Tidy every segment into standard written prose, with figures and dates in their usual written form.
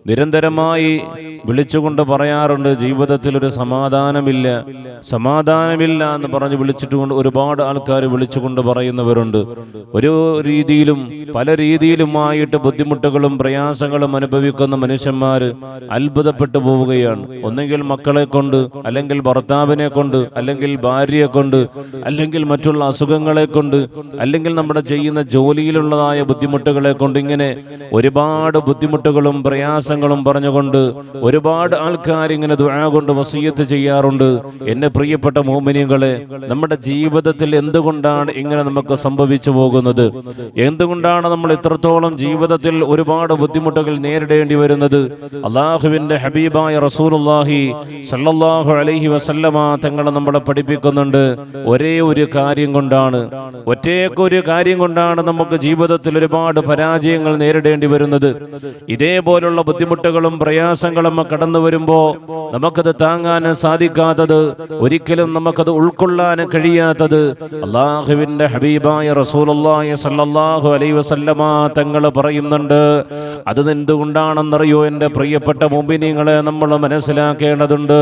നിരന്തരമായി വിളിച്ചുകൊണ്ട് പറയാറുണ്ട്, ജീവിതത്തിൽ ഒരു സമാധാനമില്ല എന്ന് പറഞ്ഞ് വിളിച്ചിട്ടുകൊണ്ട് ഒരുപാട് ആൾക്കാർ വിളിച്ചുകൊണ്ട് പറയുന്നവരുണ്ട്. ഒരു രീതിയിലും പല രീതിയിലുമായിട്ട് ബുദ്ധിമുട്ടുകളും പ്രയാസങ്ങളും അനുഭവിക്കുന്ന മനുഷ്യന്മാർ അത്ഭുതപ്പെട്ടു പോവുകയാണ്. ഒന്നെങ്കിൽ മക്കളെ കൊണ്ട്, അല്ലെങ്കിൽ ഭർത്താവിനെ കൊണ്ട്, അല്ലെങ്കിൽ ഭാര്യയെ കൊണ്ട്, അല്ലെങ്കിൽ മറ്റുള്ള അസുഖങ്ങളെ കൊണ്ട്, അല്ലെങ്കിൽ നമ്മുടെ ചെയ്യുന്ന ജോലിയിലുള്ളതായ ബുദ്ധിമുട്ടുകളെ കൊണ്ട്, ഇങ്ങനെ ഒരുപാട് ബുദ്ധിമുട്ടുകളും പ്രയാസങ്ങളും പറഞ്ഞുകൊണ്ട് ഒരുപാട് ആൾക്കാർ ഇങ്ങനെ ദുആ കൊണ്ട് വസിയത്ത് ചെയ്യാറുണ്ട്. എന്നെ പ്രിയപ്പെട്ട മുഅ്മിനീങ്ങളെ, നമ്മുടെ ജീവിതത്തിൽ എന്തുകൊണ്ടാണ് ഇങ്ങനെ നമുക്ക് സംഭവിച്ചു പോകുന്നത്? എന്തുകൊണ്ടാണ് നമ്മൾ ഇത്രത്തോളം ജീവിതത്തിൽ ഒരുപാട് ബുദ്ധിമുട്ടുകൾ നേരിടേണ്ടി വരുന്നത്? അല്ലാഹുവിന്റെ ഹബീബായ റസൂലുള്ളാഹി സ്വല്ലല്ലാഹു അലൈഹി വസല്ലമ തങ്ങൾ നമ്മളെ പഠിപ്പിക്കുന്നുണ്ട്, ഒരേ ഒരു കാര്യം കൊണ്ടാണ്, ഒറ്റയൊരു കാര്യം കൊണ്ടാണ് നമുക്ക് ജീവിതത്തിൽ ഒരുപാട് പരാജയങ്ങൾ നേരിടേണ്ടി വരുന്നത്. ഇതേപോലുള്ള ബുദ്ധിമുട്ടുകളും പ്രയാസങ്ങളും കടന്നു വരുമ്പോ നമുക്കത് താങ്ങാൻ സാധിക്കാത്തത്, ഒരിക്കലും നമുക്കത് ഉൾക്കൊള്ളാൻ കഴിയാത്തത്, അല്ലാഹുവിന്റെ ഹബീബായ റസൂലുള്ളാഹി സ്വല്ലല്ലാഹു അലൈഹി വസല്ലമ തങ്ങൾ പറയുന്നുണ്ട്. അത് എന്തുകൊണ്ടാണെന്നറിയോ എൻ്റെ പ്രിയപ്പെട്ട മുഅ്മിനീങ്ങളെ? നമ്മൾ മനസ്സിലാക്കേണ്ടതുണ്ട്.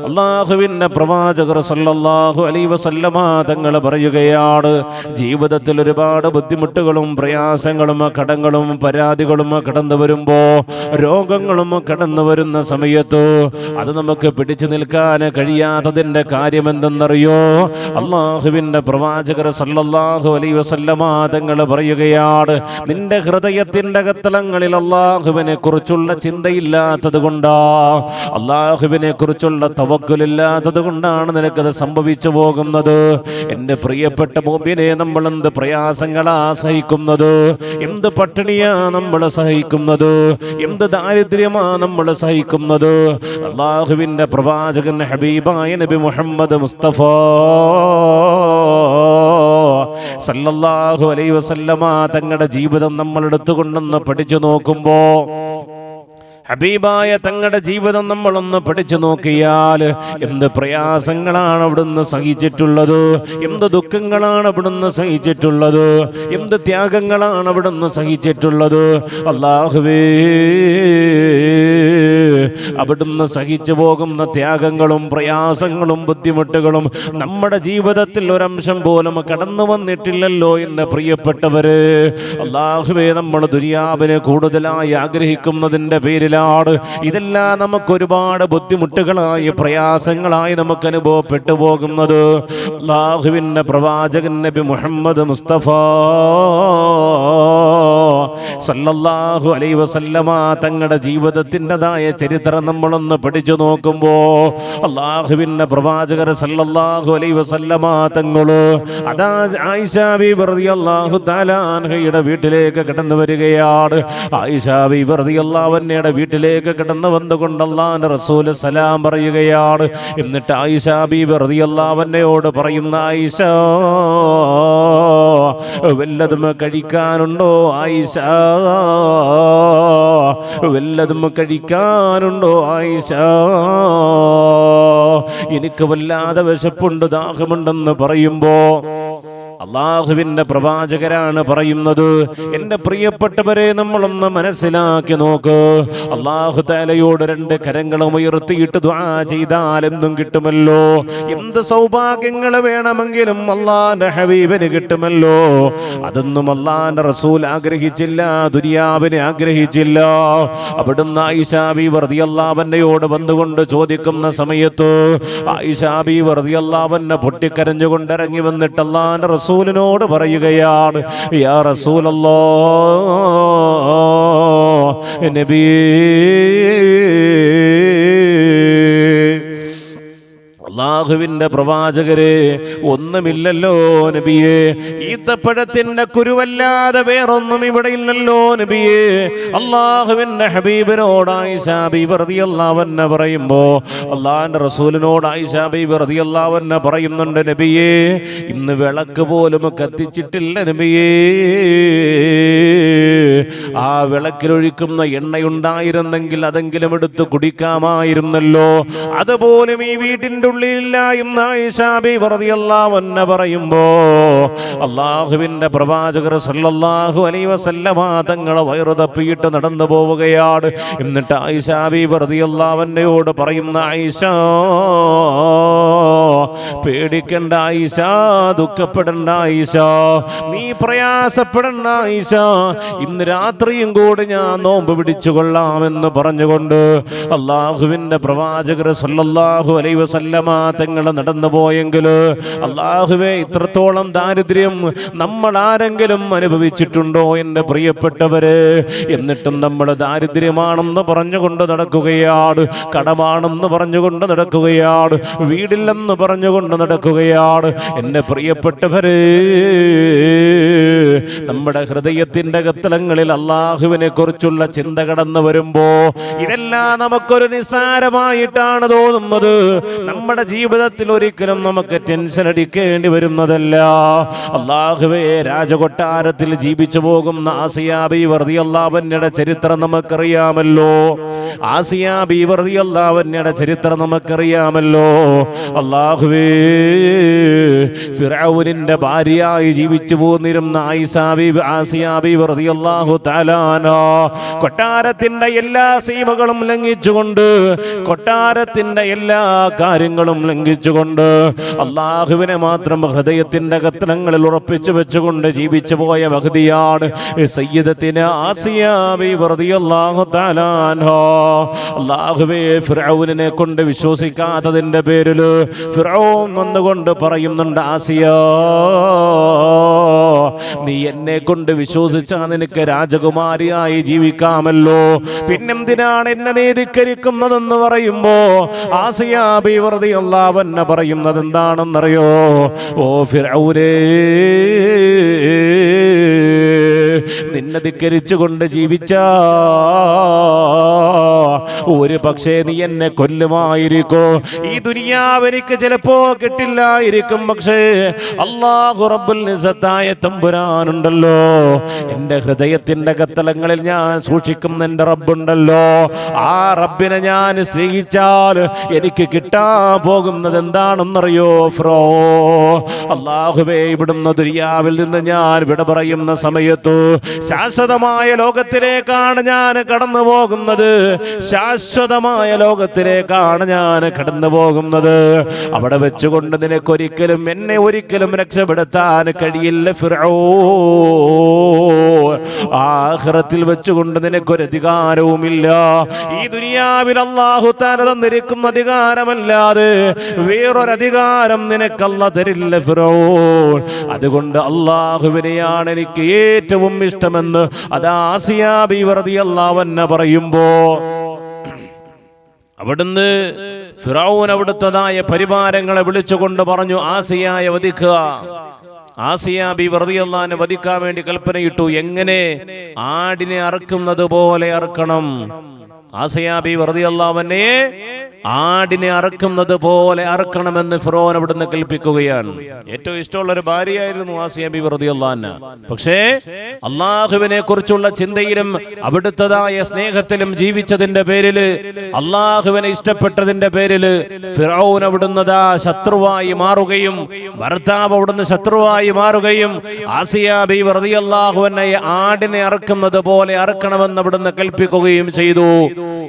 അല്ലാഹുവിന്റെ പ്രവാചകർ സ്വല്ലല്ലാഹു അലൈഹി വസല്ലമ തങ്ങൾ പറയുകയാണ്, ജീവിതത്തിൽ ഒരുപാട് ബുദ്ധിമുട്ടുകളും പ്രയാസങ്ങളും കടങ്ങളും പരാതികളും കടന്നു വരുമ്പോ, രോഗങ്ങളും കടന്നു വരുന്ന സമയത്ത് അത് നമുക്ക് പിടിച്ചു നിൽക്കാൻ കഴിയാത്തതിന്റെ കാര്യം എന്തെന്നറിയോ? അല്ലാഹുവിന്റെ പ്രവാചകർ സല്ലല്ലാഹു അലൈഹി വസല്ലമ തങ്ങൾ പറയുകയാണ്, നിന്റെ ഹൃദയത്തിന്റെ അകത്തളങ്ങളിൽ അല്ലാഹുവിനെ കുറിച്ചുള്ള ചിന്തയില്ലാത്തത് കൊണ്ടാ, അല്ലാഹുവിനെ കുറിച്ചുള്ള തവക്കുലില്ലാത്തത് കൊണ്ടാണ് നിനക്കത് സംഭവിച്ചു പോകുന്നത്. എൻ്റെ പ്രിയപ്പെട്ട മുഅ്മിനേ, നമ്മൾ എന്ത് പ്രയാസങ്ങളാ സഹിക്കുന്നത്, എന്ത് പട്ടിണിയാ നമ്മൾ സഹിക്കുന്നത്, എന്ത് ദാരിദ്ര്യമാ നമ്മൾ സഹിക്കുന്നത്. അല്ലാഹുവിന്റെ പ്രവാചകൻ ഹബീബായ നബി മുഹമ്മദ് മുസ്തഫ സല്ലല്ലാഹു അലൈഹി വസല്ലമ തങ്ങളുടെ ജീവിതം നമ്മൾ എടുത്തുകൊണ്ടൊന്ന് പഠിച്ചു നോക്കുമ്പോ, ഹബീബായ തങ്ങളുടെ ജീവിതം നമ്മളൊന്ന് പഠിച്ചു നോക്കിയാൽ എന്ത് പ്രയാസങ്ങളാണ് അവിടുന്ന് സഹിച്ചിട്ടുള്ളത്, എന്ത് ദുഃഖങ്ങളാണ് അവിടുന്ന് സഹിച്ചിട്ടുള്ളത്, എന്ത് ത്യാഗങ്ങളാണ് അവിടുന്ന് സഹിച്ചിട്ടുള്ളത്. അല്ലാഹുവേ, അവിടുന്ന് സഹിച്ചു പോകുന്ന ത്യാഗങ്ങളും പ്രയാസങ്ങളും ബുദ്ധിമുട്ടുകളും നമ്മുടെ ജീവിതത്തിൽ ഒരംശം പോലും കടന്നു വന്നിട്ടില്ലല്ലോ എൻ്റെ പ്രിയപ്പെട്ടവര്. അല്ലാഹുവേ, നമ്മൾ ദുനിയാവിനെ കൂടുതലായി ആഗ്രഹിക്കുന്നതിൻ്റെ പേരിൽ ഇതെല്ലാം നമുക്ക് ഒരുപാട് ബുദ്ധിമുട്ടുകളായി പ്രയാസങ്ങളായി നമുക്ക് അനുഭവപ്പെട്ടു പോകുന്നത്. അല്ലാഹുവിന്റെ പ്രവാചകൻ നബി മുഹമ്മദ് മുസ്തഫ സല്ലല്ലാഹു അലൈഹി വസല്ലമ തങ്ങളുടെ ജീവിതത്തിൻ്റെതായ ചരിത്രം നമ്മളൊന്ന് പഠിച്ചു നോക്കുമ്പോ, അല്ലാഹുവിന്റെ പ്രവാചകർ സല്ലല്ലാഹു അലൈഹി വസല്ലമ തങ്ങള് അതാ ആയിഷ ബീബി റളിയല്ലാഹു തആല അൻഹയുടെ വീട്ടിലേക്ക് കടന്നു വരികയാണ്. ആയിഷ ബീബി റളിയല്ലാഹു അൻഹയുടെ വീട്ടിലേക്ക് കടന്നു വന്നുകൊണ്ട് അല്ലാഹുവിന്റെ റസൂൽ സലാം പറയുകയാണ്. എന്നിട്ട് ആയിഷ ബീബി റളിയല്ലാഹു അൻഹയോട് പറയുന്ന, ആയിഷ, വല്ലതും കഴിക്കാനുണ്ടോ ആയിഷ? വല്ലതും കഴിക്കാനുണ്ടോ ആയിഷ? എനിക്ക് വല്ലാതെ വിശപ്പുണ്ട്, ദാഹമുണ്ടെന്ന് പറയുമ്പോ അള്ളാഹുവിന്റെ പ്രവാചകരാണ് പറയുന്നത്, എൻ്റെ പ്രിയപ്പെട്ടവരെ, നമ്മളൊന്ന് മനസ്സിലാക്കി നോക്ക്. അല്ലാഹു തആലയോട് രണ്ട് കരങ്ങളും ഉയർത്തിയിട്ട് ദുആ ചെയ്താൽ എന്തും കിട്ടുമല്ലോ. എന്ത് സൗഭാഗ്യങ്ങൾ വേണമെങ്കിലും അല്ലാഹുവിന്റെ ഹബീബിന് കിട്ടുമല്ലോ. അതൊന്നും അല്ലാഹുവിന്റെ റസൂൽ ആഗ്രഹിച്ചില്ല, ദുനിയാവിനെ ആഗ്രഹിച്ചില്ല. അവിടുന്ന് ആയിഷ ബീവി റളിയല്ലാഹു അൻഹയോട് വന്നുകൊണ്ട് ചോദിക്കുന്ന സമയത്ത് ആയിഷ ബീവി റളിയല്ലാഹു അൻഹ പൊട്ടിക്കരഞ്ഞുകൊണ്ട് ഇറങ്ങി വന്നിട്ട് അല്ലാഹുവിന്റെ റസൂലിനോട് പറയുകയാണ്, യാ റസൂലല്ലാഹ്, നബിയേ, അല്ലാഹുവിന്റെ പ്രവാചകരെ, ഒന്നുമില്ലല്ലോ നബിയേ, ഈത്തപ്പഴത്തിന്റെ കുരുവല്ലാതെ വേറൊന്നും ഇവിടെ ഇല്ലല്ലോ നബിയേ. അല്ലാഹുവിന്റെ ഹബീബിനോട് ആയിഷ ബീബി റളിയല്ലാഹു അൻഹ പറയുമ്പോ അല്ലാഹുവിന്റെ റസൂലിനോട് ആയിഷ ബീബി റളിയല്ലാഹു അൻഹ പറയുന്നുണ്ട്, നബിയേ, ഇന്ന് വിളക്ക് പോലും കത്തിച്ചിട്ടില്ല നബിയേ. ആ വിളക്കിലൊഴിക്കുന്ന എണ്ണയുണ്ടായിരുന്നെങ്കിൽ അതെങ്കിലും എടുത്ത് കുടിക്കാമായിരുന്നല്ലോ. അതുപോലും ഈ വീട്ടിൻ്റെ ഉള്ളിലില്ല കഴിയില്ല എന്ന് ആയിഷ ബീവി റളിയല്ലാഹു അൻഹ പറയുമ്പോ അല്ലാഹുവിന്റെ പ്രവാചകർ സല്ലല്ലാഹു അലൈഹി വസല്ലമ തങ്ങൾ വയറു തപ്പിയിട്ട് നടന്നു പോവുകയാണ്. എന്നിട്ട് ആയിഷ ബീവി റളിയല്ലാഹു അൻഹയോട് പറയുന്ന ആയിഷ, പേടിക്കണ്ട ആയിഷ, ദുഃഖപ്പെടണ്ട ആയിഷ, നീ പ്രയാസപ്പെടണ്ട ആയിഷ, ഇന്ന് രാത്രിയും കൂടി ഞാൻ നോമ്പ് പിടിച്ചു കൊള്ളാമെന്ന് പറഞ്ഞുകൊണ്ട് അല്ലാഹുവിന്റെ പ്രവാചകർ സല്ലല്ലാഹു അലൈഹി വസല്ലമ തങ്ങൾ നടന്നു പോയെങ്കിൽ അല്ലാഹുവേ, ഇത്രത്തോളം ദാരിദ്ര്യം നമ്മൾ ആരെങ്കിലും അനുഭവിച്ചിട്ടുണ്ടോ എൻ്റെ പ്രിയപ്പെട്ടവര്? എന്നിട്ടും നമ്മൾ ദാരിദ്ര്യമാണെന്ന് പറഞ്ഞുകൊണ്ട് നടക്കുകയാണ്, കടമാണെന്ന് പറഞ്ഞുകൊണ്ട് നടക്കുകയാണ്, വീടില്ലെന്ന് പറഞ്ഞുകൊണ്ട് നടക്കുകയാണ്. എൻ്റെ പ്രിയപ്പെട്ടവര്, നമ്മുടെ ഹൃദയത്തിന്റെ അകത്തളങ്ങളിൽ അല്ലാഹുവിനെ കുറിച്ചുള്ള ചിന്ത കടന്നു വരുമ്പോ ഇതെല്ലാം നമുക്കൊരു നിസ്സാരമായിട്ടാണ് തോന്നുന്നത്. നമ്മുടെ ജീവിതത്തിൽ ഒരിക്കലും നമുക്ക് ടെൻഷൻ അടിക്കേണ്ടി വരുന്നതല്ല. അല്ലാഹുവേ, രാജകൊട്ടാരത്തിൽ ജീവിച്ചു പോകുന്ന ആസിയ ബീവി റളിയല്ലാഹു അൻഹയുടെ ചരിത്രം നമുക്കറിയാമല്ലോ. ആസിയ ബീവി റളിയല്ലാഹു അൻഹയുടെ ചരിത്രം നമുക്കറിയാമല്ലോ. അല്ലാഹുവേ, ഫിർഔനിന്റെ ഭാര്യയായി ജീവിച്ചു പോന്നിരുന്ന ആസിയ ബീവി റളിയല്ലാഹു തആല അൻഹാ കൊട്ടാരത്തിന്റെ എല്ലാ സീമകളും ലംഘിച്ചുകൊണ്ട്, കൊട്ടാരത്തിന്റെ എല്ലാ കാര്യങ്ങളും ലംഘിച്ചുകൊണ്ട് അല്ലാഹുവിനെ മാത്രം ഹൃദയത്തിന്റെ കത്തളങ്ങളിൽ ഉറപ്പിച്ചു വെച്ചുകൊണ്ട് ജീവിച്ചു പോയ മഹദിയാണ് സയ്യിദത്തിന ആസിയ ബീവി റളിയല്ലാഹു തആല അൻഹാ. അല്ലാഹുവേ, ഫിർഔനിനെ കൊണ്ട് വിശ്വസിക്കാത്തതിന്റെ പേരിൽ ഫിർഔൻ വന്നുകൊണ്ട് പറയുന്നുണ്ട്, ആസിയ, നീ എന്നെ കൊണ്ട് വിശ്വസിച്ചാൽ നിനക്ക് രാജകുമാരിയായി ജീവിക്കാമല്ലോ, പിന്നെന്തിനാണ് എന്നെ നീതികരിക്കുന്നതെന്ന് പറയുമ്പോ ആസിയ ബീവി റളിയല്ലാഹു അൻഹ പറയുന്നത് എന്താണെന്നറിയോ? ഓ ഫിർഔനേ, നിന്നെ ധിക്കരിച്ചുകൊണ്ട് ജീവിച്ച ഒരു പക്ഷേ നീ എന്നെ കൊല്ലുമായിരിക്കോ. ഈ ദുനിയാവ് എനിക്ക് ചിലപ്പോ കിട്ടില്ലായിരിക്കും, പക്ഷേ അല്ലാഹു റബ്ബുൽ ഇസ്സത്തായ തമ്പുരാനുണ്ടല്ലോ, എൻ്റെ ഹൃദയത്തിന്റെ കത്തളങ്ങളിൽ ഞാൻ സൂക്ഷിക്കുന്ന എൻ്റെ റബ്ബുണ്ടല്ലോ, ആ റബ്ബിനെ ഞാൻ സ്നേഹിച്ചാൽ എനിക്ക് കിട്ടാൻ പോകുന്നത് എന്താണെന്നറിയോ? അല്ലാഹുവേ, ഇവിടുന്ന് ദുനിയാവിൽ നിന്ന് ഞാൻ വിട പറയുന്ന സമയത്ത് ശാശ്വതമായ ലോകത്തിലേക്കാണ് ഞാൻ കടന്നു പോകുന്നത്, ശാശ്വതമായ ലോകത്തിലേക്കാണ് ഞാൻ കടന്നു പോകുന്നത്. അവിടെ വെച്ചുകൊണ്ട് നിനക്കൊരിക്കലും, എന്നെ ഒരിക്കലും രക്ഷപ്പെടുത്താൻ കഴിയില്ല ഫിർഔൻ. ആഖിറത്തിൽ വെച്ചുകൊണ്ട് നിനക്കൊരു അധികാരവുമില്ല. ഈ ദുനിയാവിൽ അല്ലാഹു തആല തന്നിരിക്കുന്ന അധികാരമല്ലാതെ വേറൊരധികാരം നിനക്കല്ലാഹു തരില്ല ഫിർഔൻ. അതുകൊണ്ട് അല്ലാഹുവിനെയാണ് എനിക്ക് ഏറ്റവും ഇഷ്ടമെന്ന് അത് ആസിയ ബീവി റളിയല്ലാഹു അൻഹ പറയുമ്പോ അവിടുന്ന് ഫിർഔൻ അവിടുത്തതായ പരിവാരങ്ങളെ വിളിച്ചുകൊണ്ട് പറഞ്ഞു, ആസിയയെ വധിക്കുക. ആസിയ ബീവി റളിയല്ലാഹു അൻഹ വധിക്കാൻ വേണ്ടി കൽപ്പനയിട്ടു. എങ്ങനെ? ആടിനെ അറുക്കുന്നത് പോലെ അറുക്കണം. ആസിയ ബീവി റളിയല്ലാഹു അൻഹയെ ആടിനെ അറുക്കുന്നത് പോലെ അറുക്കണമെന്ന് ഫിർഔൻ അവിടുന്ന് കൽപ്പിക്കുകയാണ്. ഏറ്റവും ഇഷ്ടമുള്ള ഒരു ഭാര്യയായിരുന്നു ആസിയ ബീവി റളിയല്ലാഹു അൻഹ. പക്ഷേ അള്ളാഹുവിനെ കുറിച്ചുള്ള ചിന്തയിലും അവിടുത്തതായ സ്നേഹത്തിലും ജീവിച്ചതിന്റെ പേരിൽ, അള്ളാഹുവിനെ ഇഷ്ടപ്പെട്ടതിന്റെ പേരിൽ ഫിർഔൻ അവിടുന്നതാ ശത്രുവായി മാറുകയും, ഭർത്താവ് അവിടുന്ന് ശത്രുവായി മാറുകയും ആസിയ ബീവി റളിയല്ലാഹു അൻഹയെ ആടിനെ അറുക്കുന്നത് പോലെ അറുക്കണമെന്ന് അവിടുന്ന് കൽപ്പിക്കുകയും ചെയ്തു.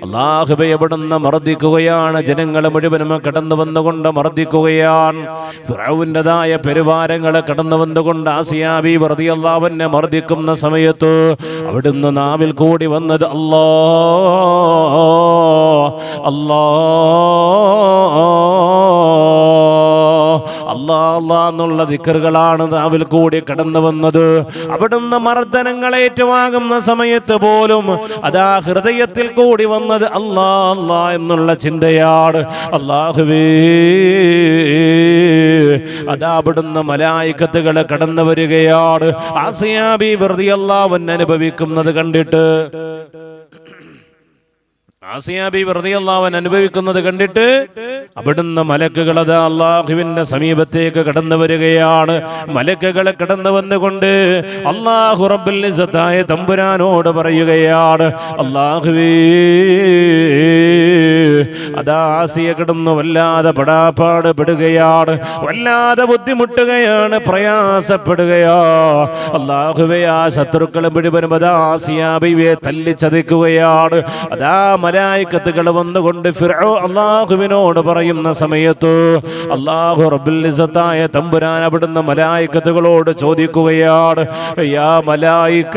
അല്ലാഹുവേ, അവിടുന്ന് മർദ്ദിക്കുകയാണ്, ജനങ്ങൾ മുഴുവനും കടന്നു വന്നുകൊണ്ട് മർദ്ദിക്കുകയാണ്. ഫിർഔന്റേതായ പരിവാരങ്ങളെ കടന്നു വന്നുകൊണ്ട് ആസിയ ബീവി റളിയല്ലാഹു അൻഹ മർദ്ദിക്കുന്ന സമയത്ത് അവിടുന്ന് നാവിൽ കൂടി വന്നത് അല്ലാഹ് അല്ലാഹ് അല്ലാഹ് എന്നുള്ള ദിക്റുകളാണ് നാവിൽ കൂടി കടന്നു വന്നത്. അവിടുന്ന് മർദ്ദനങ്ങൾ ഏറ്റുവാങ്ങുന്ന സമയത്ത് പോലും അതാ ഹൃദയത്തിൽ കൂടി വന്നത് അല്ലാഹ് അല്ലാഹ് എന്നുള്ള ചിന്തയാണ്. അല്ലാഹുവേ, അതാ അവിടുന്ന് മലായികത്തുകൾ കടന്നു വരികയാണ്. ആസിയ ബീവി റളിയല്ലാഹു അൻഹ അനുഭവിക്കുന്നത് കണ്ടിട്ട്, ആസിയ ബീവി റളിയല്ലാഹു അൻഹ അനുഭവിക്കുന്നത് കണ്ടിട്ട് അവിടുന്ന് മലക്കുകൾ അതാ അല്ലാഹുവിന്റെ സമീപത്തേക്ക് കടന്നു വരികയാണ്. മലക്കുകൾ കടന്നു വന്നുകൊണ്ട് അല്ലാഹു റബ്ബുൽ ഇസ്സത്തായ തമ്പുരാനോട് പറയുകയാണ്, അല്ലാഹുവേ, അതാ ആസിയ കിടന്നു വല്ലാതെ പെടാപ്പാട് പെടുകയാണ്, വല്ലാതെ ബുദ്ധിമുട്ടുകയാണ്, പ്രയാസപ്പെടുകയാ. അല്ലാഹുവേ, ആ ശത്രുക്കളെ മുഴുവനും അതാ ആസിയ ബീവിയെ തല്ലിച്ചതയ്ക്കുകയാണ്. അതാ മലായികത്തുകൾ വന്നുകൊണ്ട് അല്ലാഹുവിനോട് പറയുന്ന സമയത്ത് അല്ലാഹു റബ്ബുൽ ഇസ്സത്തായ തമ്പുരാൻ അവിടുന്ന് മലായികത്തുകളോട് ചോദിക്കുകയാണ്, യാ മലായിക,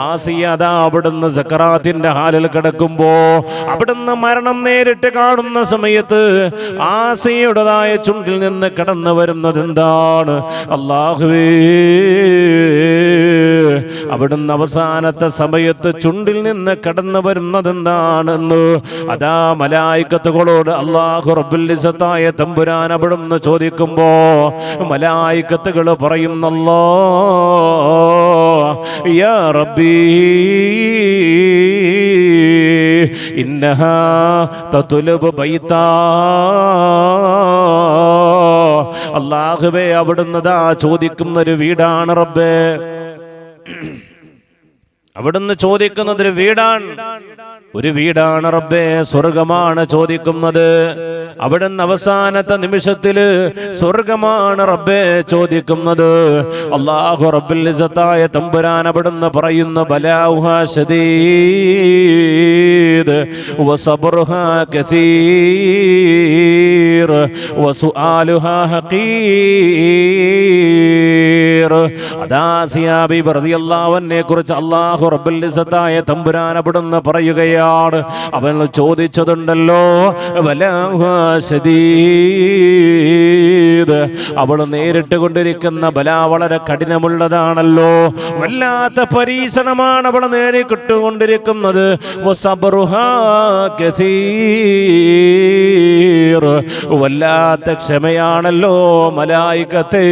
ആസിയ അതാ അവിടുന്ന് സക്കറാത്തിന്റെ ഹാലിൽ കിടക്കുമ്പോ അവിടുന്ന് മരണം നേരിട്ട് കാണുന്ന സമയത്ത് ആസിയുടേതായ ചുണ്ടിൽ നിന്ന് കടന്നു വരുന്നത് എന്താണ്? അല്ലാഹുവേ, അവിടുന്ന് അവസാനത്തെ സമയത്ത് ചുണ്ടിൽ നിന്ന് കടന്നു വരുന്നത് എന്താണെന്ന് അതാ മലായികത്തുകളോട് അല്ലാഹു റബ്ബുൽ ഇസ്സത്തായ തമ്പുരാൻ അവിടുന്ന് ചോദിക്കുമ്പോ മലായികത്തുകൾ പറയുന്നല്ലോ, യാ റബ്ബി ഇന്നഹാ തത്ലുബു ബൈതാ. അല്ലാഹുവേ, അവിടുന്ന് ദാ ചോദിക്കുന്നൊരു വീടാണ് റബ്ബേ, അവിടുന്ന് ചോദിക്കുന്നതൊരു വീടാണ്, ഒരു വീടാണ് റബ്ബേ, സ്വർഗമാണ് ചോദിക്കുന്നത്. അവിടുന്ന് അവസാനത്തെ നിമിഷത്തില് സ്വർഗമാണ് റബ്ബേ ചോദിക്കുന്നത്. അല്ലാഹു റബ്ബുൽ ഇസ്സത്തായ തമ്പുരാൻ അവിടുന്ന് പറയുന്നു, ബലാഉഹാ ശദീദ് വസബ്റുഹാ കസീർ വസുആലുഹാ ഹഖീർ. അതാ ആസിയ ബീവി റളിയല്ലാഹു അൻഹയെ കുറിച്ച് അല്ലാഹു റബ്ബുൽ ഇസ്സത്തായ തമ്പുരാൻ അവിടുന്ന് പറയുകയാണ്, അവൻ ചോദിച്ചതുണ്ടല്ലോ, ബലാഉഹാ ശദീദ്, അവൾ നേരിട്ട് കൊണ്ടിരിക്കുന്ന ബല വളരെ കഠിനമുള്ളതാണല്ലോ, വല്ലാത്ത പരീക്ഷണമാണ് അവൾ നേടിക്കിട്ടുകൊണ്ടിരിക്കുന്നത്. വസബ്റുഹാ കസീർ, വല്ലാത്ത ക്ഷമയാണല്ലോ മലായികത്തേ,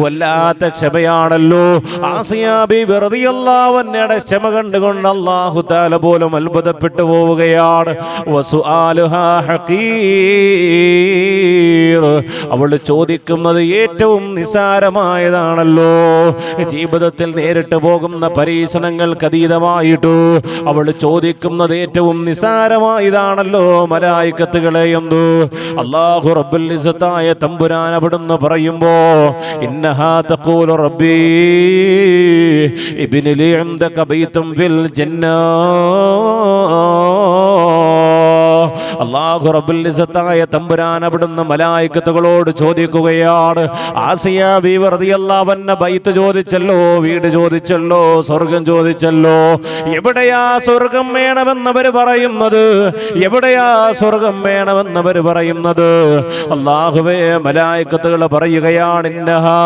വല്ലാത്ത ക്ഷമയാണല്ലോ. ആസിയ ബീവി റളിയല്ലാഹു അൻഹയുടെ ക്ഷമ കണ്ടുകൊണ്ട് അല്ലാഹു തആല പോലും അത്ഭുതപ്പെട്ടു പോവുകയാണ്. വസുആലുഹാ ഹഖീർ, അവൾ ചോദിക്കുന്നത് ഏറ്റവും നിസാരമായതാണല്ലോ. ജീവിതത്തിൽ നേരിട്ട് പോകുന്ന പരീക്ഷണങ്ങൾക്ക് അതീതമായിട്ട് അവൾ ചോദിക്കുന്നത് ഏറ്റവും നിസാരമായതാണല്ലോ മലായികത്തുകളെ എന്ന് അല്ലാഹു റബ്ബുൽ ഇസ്സത്തായ തമ്പുരാൻ അവിടുന്ന് പറയുമ്പോ, ഇന്നഹാ തഖൂലു റബ്ബി ഇബ്നി ലി ഇൻദക ബൈതൻ ഫിൽ ജന്ന. അല്ലാഹു റബ്ബുൽ ഇസ്സത്തായ തമ്പുരാൻ അവിടുന്ന് മലായികത്തുകളോട് ചോദിക്കുകയാണ്, ആസിയ ബീവി റളിയല്ലാഹു അൻഹ ബൈത്ത് ചോദിച്ചല്ലോ, വീട് ചോദിച്ചല്ലോ, സ്വർഗം ചോദിച്ചല്ലോ, എവിടെയാ സ്വർഗം വേണമെന്നവർ പറയുന്നത്? എവിടെയാ സ്വർഗം വേണമെന്നവർ പറയുന്നത്? അല്ലാഹുവേ, മലായികത്തുകൾ പറയുകയാണ്, ഇന്നഹാ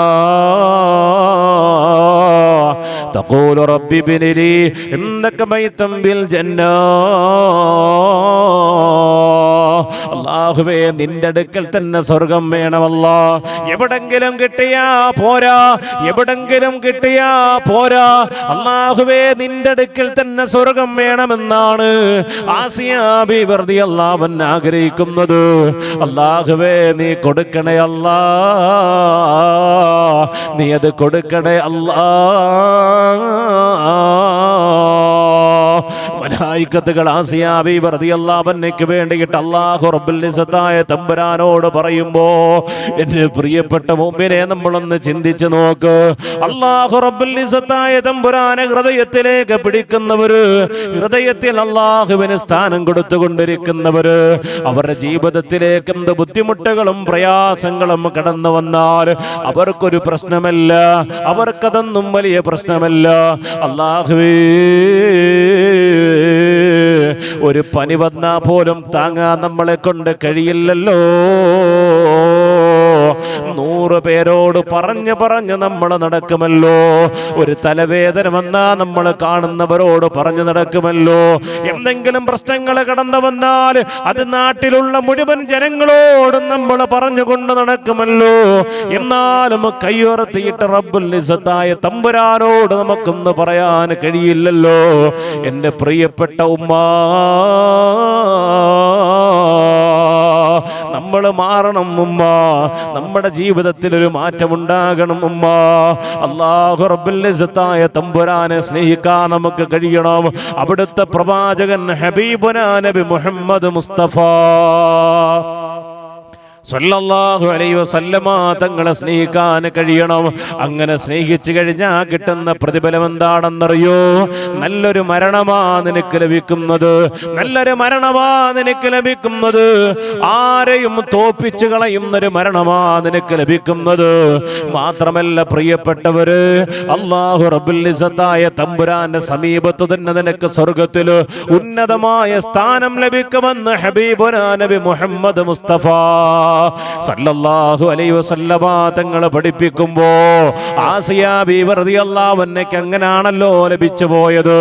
തഖൂലു റബ്ബി ഇബ്നി ലി ഇൻദക ബൈതൻ ഫിൽ ജന്ന. അല്ലാഹുവേ, നിന്റെ അടുക്കൽ തന്നെ സ്വർഗം വേണമല്ല. എവിടെങ്കിലും കിട്ടിയാ പോരാ, എവിടെങ്കിലും കിട്ടിയാ പോരാ. അല്ലാഹുവേ, നിന്റെ അടുക്കൽ തന്നെ സ്വർഗം വേണമെന്നാണ് ആസിയ ബീവി റളിയല്ലാഹു അൻഹ ആഗ്രഹിക്കുന്നത്. അല്ലാഹുവേ, നീ കൊടുക്കണേ അല്ലാ, നീ അത് കൊടുക്കണേ അല്ലാ. മലായികത്തുകൾ ആസിയ ബീവി റളിയല്ലാഹു അൻഹയ്ക്ക് വേണ്ടിയിട്ട് അല്ലാഹു റബ്ബുൽ ഇസ്സത്തായ തമ്പുരാനോട് പറയുമ്പോ, എന്റെ പ്രിയപ്പെട്ട മുഅ്മിനെ, നമ്മളൊന്ന് ചിന്തിച്ചു നോക്ക്. അല്ലാഹു റബ്ബുൽ ഇസ്സത്തായ തമ്പുരാനെ ഹൃദയത്തിലേക്ക് പിടിക്കുന്നവര്, ഹൃദയത്തിൽ അല്ലാഹുവിന് സ്ഥാനം കൊടുത്തുകൊണ്ടിരിക്കുന്നവര്, അവരുടെ ജീവിതത്തിലേക്ക് എന്ത് ബുദ്ധിമുട്ടുകളും പ്രയാസങ്ങളും കടന്നു വന്നാൽ അവർക്കൊരു പ്രശ്നമല്ല, അവർക്കതൊന്നും വലിയ പ്രശ്നമല്ല. അല്ലാഹുവേ, ഒരു പനി വന്നാ പോലും താങ്ങാൻ നമ്മളെ കൊണ്ട് കഴിയില്ലല്ലോ. 100 പേരോട് പറഞ്ഞ് നമ്മൾ നടക്കുമല്ലോ. ഒരു തലവേദന വന്നാ നമ്മൾ കാണുന്നവരോട് പറഞ്ഞു നടക്കുമല്ലോ. എന്തെങ്കിലും പ്രശ്നങ്ങൾ കടന്നു വന്നാൽ അത് നാട്ടിലുള്ള മുഴുവൻ ജനങ്ങളോടും നമ്മൾ പറഞ്ഞുകൊണ്ട് നടക്കുമല്ലോ. എന്നാലും കയ്യുയർത്തിയിട്ട് റബ്ബുൽ ഇസ്സത്തായ തമ്പുരാനോട് നമുക്കൊന്ന് പറയാൻ കഴിയില്ലല്ലോ. എൻ്റെ പ്രിയപ്പെട്ട ഉമ്മ, നമ്മൾ മാറണം ഉമ്മ. നമ്മുടെ ജീവിതത്തിൽ ഒരു മാറ്റമുണ്ടാകണം ഉമ്മ. അല്ലാഹു റബ്ബുൽ ഇസ്സത്തായ തമ്പുരാനെ സ്നേഹിക്കാൻ നമുക്ക് കഴിയണം. അവിടുത്തെ പ്രവാചകൻ ഹബീബുനാ നബി മുഹമ്മദ് മുസ്തഫ സല്ലല്ലാഹു അലൈഹി വസല്ലമ തങ്ങളെ സ്നേഹിക്കാൻ കഴിയണം. അങ്ങനെ സ്നേഹിച്ചു കഴിഞ്ഞാൽ കിട്ടുന്ന പ്രതിഫലം എന്താണെന്നറിയോ? നല്ലൊരു മരണമാ നിനക്ക് ലഭിക്കുന്നത്. നല്ലൊരു മരണമാ നിനക്ക് ലഭിക്കുന്നത്. ആരെയും തോപ്പിച്ചു കളയുന്നൊരു മരണമാ നിനക്ക് ലഭിക്കുന്നത്. മാത്രമല്ല പ്രിയപ്പെട്ടവര്, അല്ലാഹു റബ്ബുൽ ഇസ്സത്തായ തമ്പുരാന്റെ സമീപത്ത് തന്നെ നിനക്ക് സ്വർഗ്ഗത്തിൽ ഉന്നതമായ സ്ഥാനം ലഭിക്കുമെന്ന് ഹബീബുനാ നബി മുഹമ്മദ് മുസ്തഫ സല്ലല്ലാഹു അലൈഹി വസല്ലമ തങ്ങൾ പഠിപ്പിക്കുമ്പോ ആസിയ ബീവി റളിയല്ലാഹു അൻഹയ്ക്ക് അങ്ങനാണല്ലോ ലഭിച്ചു പോയത്.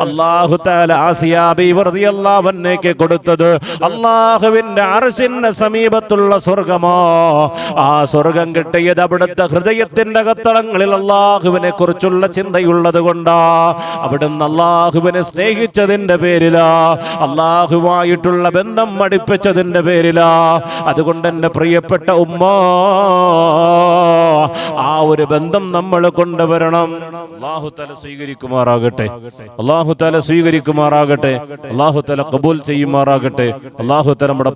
അല്ലാഹു തആല ആസിയ ബീവി റളിയല്ലാഹു അൻഹയ്ക്ക് കൊടുത്തത് അല്ലാഹുവിന്റെ അർശിന്റെ സമീപത്തുള്ള സ്വർഗ്ഗമാ. ആ സ്വർഗ്ഗം കിട്ടിയത് അവിടുത്തെ ഹൃദയത്തിന്റെ അകത്തളങ്ങളിൽ അല്ലാഹുവിനെ കുറിച്ചുള്ള ചിന്തയുള്ളത് കൊണ്ടാ. അവിടുന്ന് അല്ലാഹുവിനെ സ്നേഹിച്ചതിന്റെ പേരിലാ, അല്ലാഹുവായിട്ടുള്ള ബന്ധം അടുപ്പിച്ചതിന്റെ പേരിലാ. അതുകൊണ്ട് എന്റെ പ്രിയപ്പെട്ട ഉമ്മ, ആ ഒരു ബന്ധം നമ്മൾ കൊണ്ടുവരണം. അല്ലാഹു തആല സ്വീകരിക്കുമാറാകട്ടെ. അല്ലാഹു തആല സ്വീകരിക്കുമാറാകട്ടെ. അല്ലാഹു തആല ഖബൂൽ ചെയ്യുമാറാകട്ടെ. അല്ലാഹു തആല നമ്മുടെ